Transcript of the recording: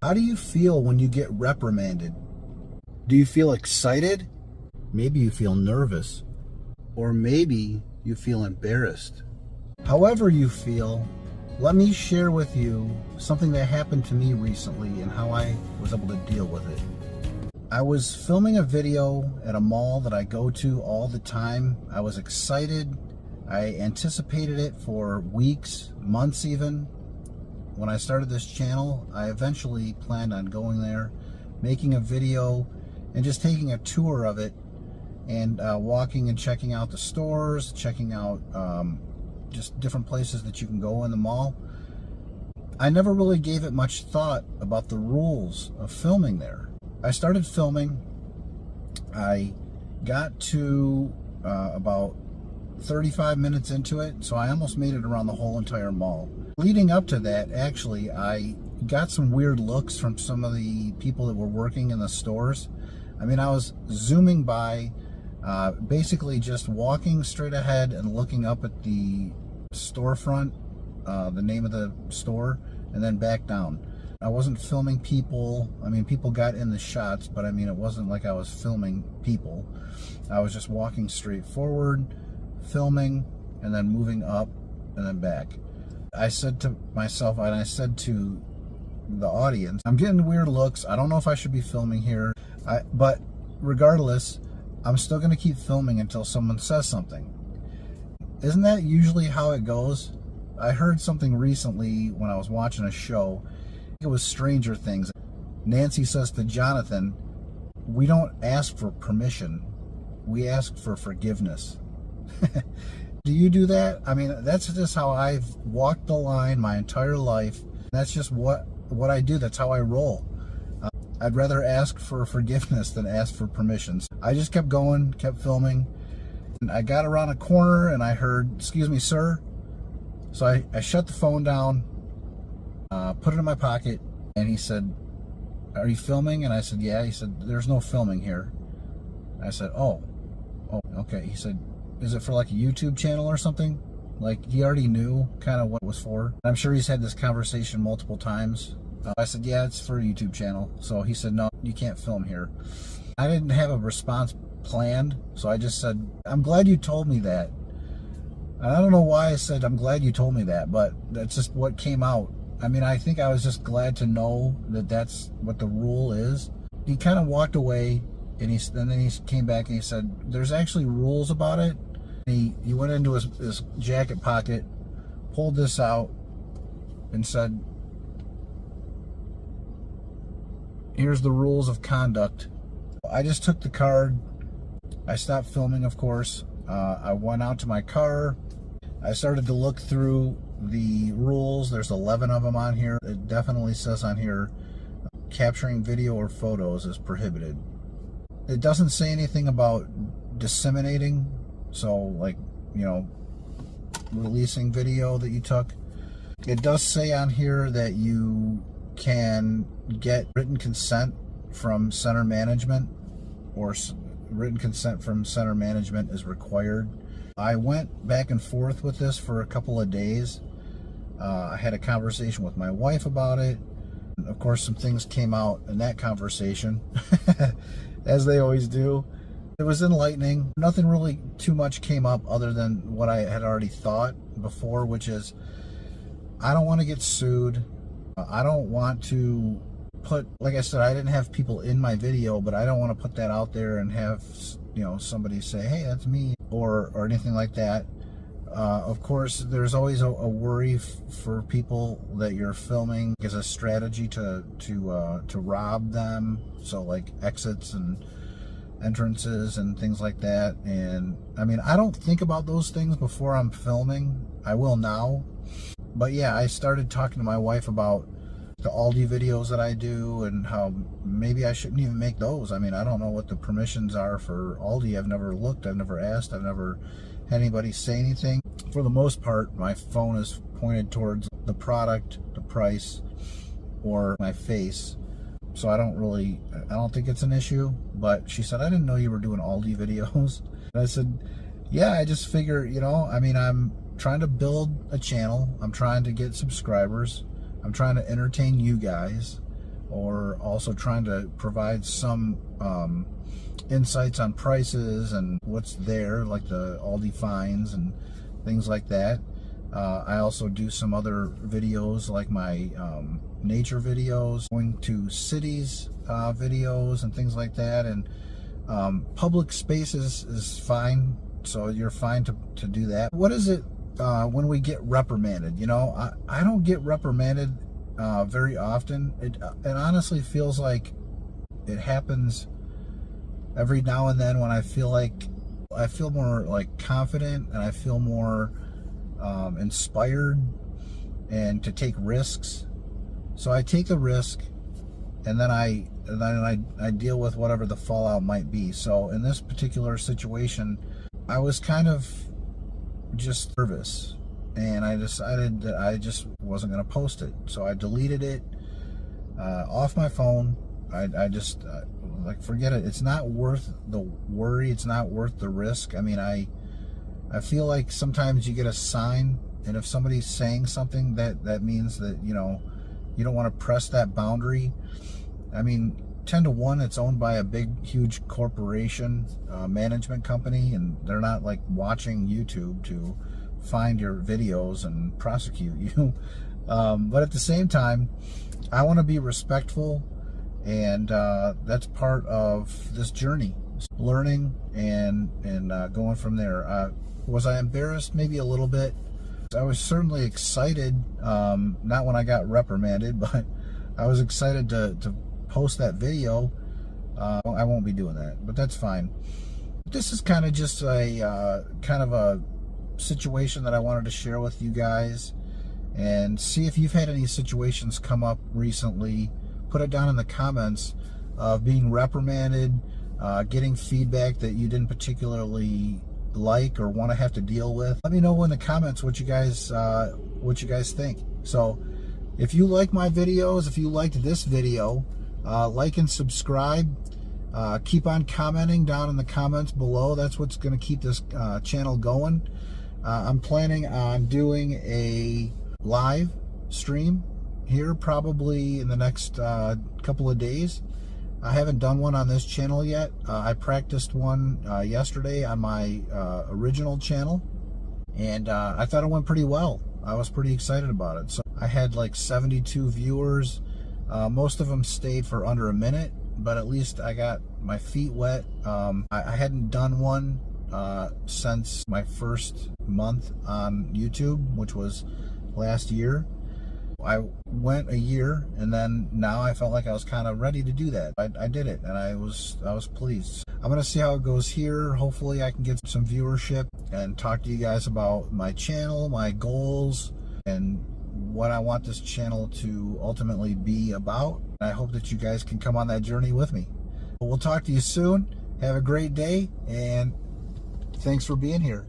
How do you feel when you get reprimanded? Do you feel excited? Maybe you feel nervous. Or maybe you feel embarrassed. However you feel, let me share with you something that happened to me recently and how I was able to deal with it. I was filming a video at a mall that I go to all the time. I was excited. I anticipated it for weeks, months even. When I started this channel, I eventually planned on going there, making a video, and just taking a tour of it, and walking and checking out the stores, checking out just different places that you can go in the mall. I never really gave it much thought about the rules of filming there. I started filming. I got to about 35 minutes into it, so I almost made it around the whole entire mall. Leading up to that, actually, I got some weird looks from some of the people that were working in the stores. I mean, I was zooming by, basically just walking straight ahead and looking up at the storefront, the name of the store, and then back down. I wasn't filming people. I mean, people got in the shots, but I mean, it wasn't like I was filming people. I was just walking straight forward, filming, and then moving up and then back. I said to myself, and I said to the audience, I'm getting weird looks. I don't know if I should be filming here, but regardless, I'm still going to keep filming until someone says something. Isn't that usually how it goes? I heard something recently when I was watching a show. It was Stranger Things. Nancy says to Jonathan, we don't ask for permission. We ask for forgiveness. Do you do that? I mean, that's just how I've walked the line my entire life. That's just what I do. That's how I roll. I'd rather ask for forgiveness than ask for permissions. I just kept going, kept filming. And I got around a corner and I heard, excuse me, sir. So I shut the phone down, put it in my pocket, and he said, are you filming? And I said, yeah. He said, there's no filming here. I said, oh, okay. He said, is it for like a YouTube channel or something? Like, he already knew kind of what it was for. I'm sure he's had this conversation multiple times. I said, yeah, it's for a YouTube channel. So he said, no, you can't film here. I didn't have a response planned, so I just said, I'm glad you told me that. And I don't know why I said, I'm glad you told me that, but that's just what came out. I mean, I think I was just glad to know that that's what the rule is. He kind of walked away, and then he came back and he said, there's actually rules about it. He went into his jacket pocket, pulled this out, and said, here's the rules of conduct. I just took the card. I stopped filming, of course. I went out to my car. I started to look through the rules. There's 11 of them on here. It definitely says on here, capturing video or photos is prohibited. It doesn't say anything about disseminating. So, like, you know, releasing video that you took. It does say on here that you can get written consent from center management, or written consent from center management is required. I went back and forth with this for a couple of days. I had a conversation with my wife about it. And of course, some things came out in that conversation, as they always do. It was enlightening. Nothing really too much came up other than what I had already thought before, which is, I don't want to get sued. I don't want to put, like I said, I didn't have people in my video, but I don't want to put that out there and have, you know, somebody say, hey, that's me, or anything like that. Of course, there's always a worry for people that you're filming as a strategy to rob them. So like exits and entrances and things like that. And I mean, I don't think about those things before I'm filming. I will now. But yeah, I started talking to my wife about the Aldi videos that I do and how maybe I shouldn't even make those. I mean, I don't know what the permissions are for Aldi. I've never looked, I've never asked, I've never had anybody say anything. For the most part, my phone is pointed towards the product, the price, or my face. So I don't think it's an issue. But she said, I didn't know you were doing Aldi videos. And I said, yeah, I just figure, you know, I mean, I'm trying to build a channel. I'm trying to get subscribers. I'm trying to entertain you guys. or also trying to provide some insights on prices and what's there, like the Aldi finds and things like that. I also do some other videos like my nature videos, going to cities videos and things like that, and public spaces is fine, so you're fine to do that. What is it when we get reprimanded? You know, I don't get reprimanded very often. It honestly feels like it happens every now and then when I feel more like confident, and I feel more inspired and to take risks. So I take a risk, and then I deal with whatever the fallout might be. So in this particular situation, I was kind of just nervous, and I decided that I just wasn't going to post it. So I deleted it off my phone. I just like, forget it. It's not worth the worry. It's not worth the risk. I mean, I feel like sometimes you get a sign, and if somebody's saying something, that means that, you know, you don't want to press that boundary. I mean, 10 to 1, it's owned by a big, huge corporation, management company, and they're not like watching YouTube to find your videos and prosecute you. But at the same time, I want to be respectful, and that's part of this journey, learning and going from there. Was I embarrassed? Maybe a little bit. I was certainly excited, not when I got reprimanded, but I was excited to post that video. I won't be doing that, but that's fine. This is kind of just a kind of a situation that I wanted to share with you guys, and see if you've had any situations come up recently. Put it down in the comments of being reprimanded, getting feedback that you didn't particularly like or want to have to deal with. Let me know in the comments what you guys think. So if you like my videos, if you liked this video, like and subscribe. Keep on commenting down in the comments below. That's what's going to keep this channel going. I'm planning on doing a live stream here probably in the next couple of days. I haven't done one on this channel yet. I practiced one yesterday on my original channel, and I thought it went pretty well. I was pretty excited about it. So I had like 72 viewers. Most of them stayed for under a minute, but at least I got my feet wet. I hadn't done one since my first month on YouTube, which was last year. I went a year, and then now I felt like I was kind of ready to do that. I did it, and I was pleased. I'm gonna see how it goes here. Hopefully I can get some viewership and talk to you guys about my channel, my goals, and what I want this channel to ultimately be about. I hope that you guys can come on that journey with me. We'll talk to you soon. Have a great day, and thanks for being here.